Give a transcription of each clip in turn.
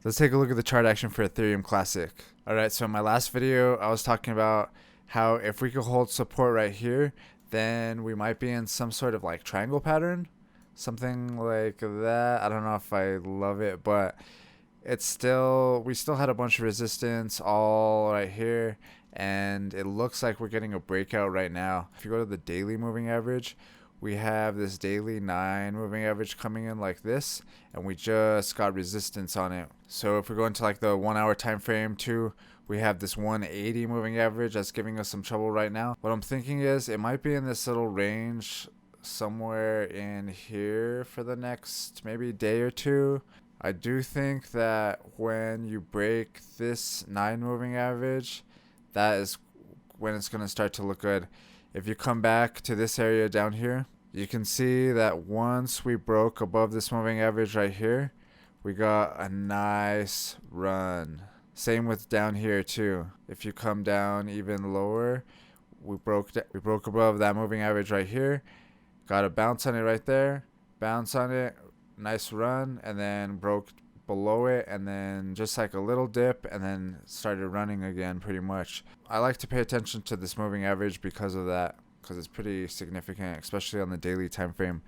Let's take a look at the chart action for Ethereum Classic. Alright, so in my last video, I was talking about how if we could hold support right here, then we might be in some sort of like triangle pattern. Something like that. I don't know if I love it, but we still had a bunch of resistance all right here, and it looks like we're getting a breakout right now. If you go to the daily moving average, we have this daily 9 moving average coming in like this, and we just got resistance on it. So if we go into like the 1 hour time frame too, we have this 180 moving average that's giving us some trouble right now. What I'm thinking is it might be in this little range somewhere in here for the next maybe day or two. I do think that when you break this 9 moving average, that is when it's going to start to look good. If you come back to this area down here, you can see that once we broke above this moving average right here, we got a nice run. Same with down here too. If you come down even lower, we broke above that moving average right here, got a bounce on it right there, bounce on it, nice run, and then broke below it, and then just like a little dip, and then started running again pretty much. I like to pay attention to this moving average because of that, because it's pretty significant, especially on the daily time frame,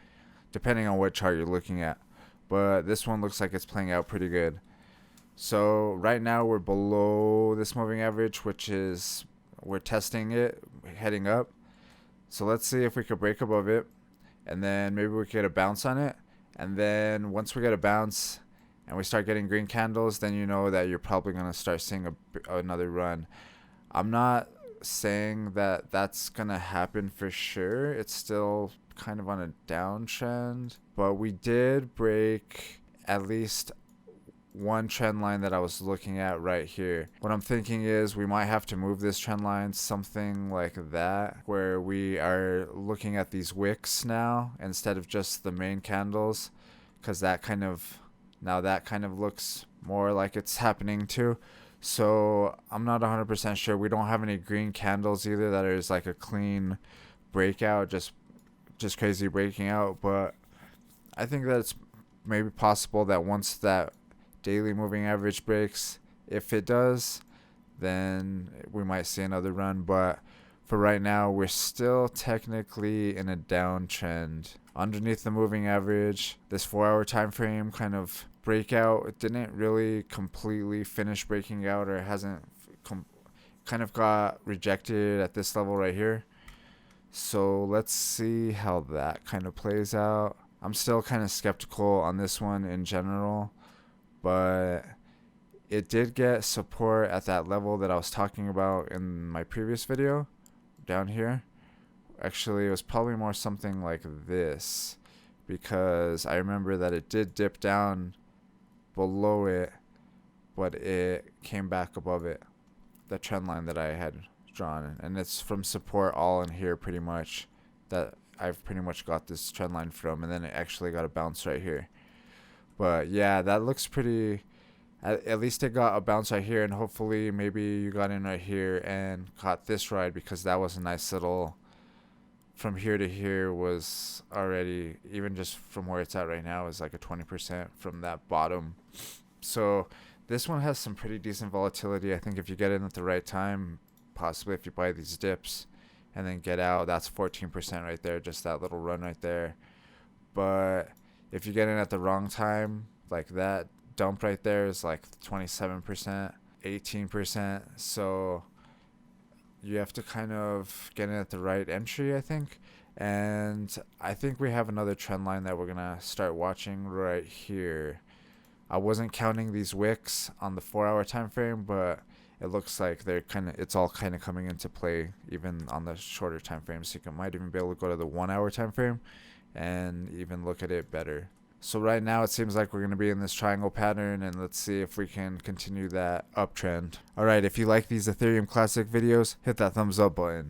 depending on what chart you're looking at. But this one looks like it's playing out pretty good. So right now we're below this moving average, which is, we're testing it, heading up. So let's see if we could break above it, and then maybe we could get a bounce on it. And then once we get a bounce and we start getting green candles, then you know that you're probably going to start seeing another run. I'm not saying that that's going to happen for sure. It's still kind of on a downtrend, but we did break at least one trend line that I was looking at right here. What I'm thinking is we might have to move this trend line, something like that, where we are looking at these wicks now instead of just the main candles, because that kind of looks more like it's happening too. So I'm not 100% sure. We don't have any green candles either that is like a clean breakout, just crazy breaking out. But I think that it's maybe possible that once that daily moving average breaks, if it does, then we might see another run. But for right now, we're still technically in a downtrend underneath the moving average. This 4 hour time frame kind of breakout, it didn't really completely finish breaking out, or it hasn't kind of got rejected at this level right here. So let's see how that kind of plays out. I'm still kind of skeptical on this one in general, but it did get support at that level that I was talking about in my previous video down here. Actually, it was probably more something like this, because I remember that it did dip down below it, but it came back above it, the trend line that I had drawn. And it's from support all in here pretty much that I've pretty much got this trend line from, and then it actually got a bounce right here. But yeah, that looks pretty, at least it got a bounce right here, and hopefully maybe you got in right here and caught this ride, because that was a nice little, from here to here was already, even just from where it's at right now, is like a 20% from that bottom. So this one has some pretty decent volatility. I think if you get in at the right time, possibly if you buy these dips and then get out, that's 14% right there, just that little run right there. But if you get in at the wrong time, like that dump right there is like 27%, 18%. So you have to kind of get in at the right entry, I think. And I think we have another trend line that we're going to start watching right here. I wasn't counting these wicks on the 4 hour time frame, but it looks like it's all kind of coming into play even on the shorter time frame. So you might even be able to go to the 1 hour time frame and even look at it better. So right now it seems like we're going to be in this triangle pattern, and let's see if we can continue that uptrend. Alright, if you like these Ethereum Classic videos, hit that thumbs up button.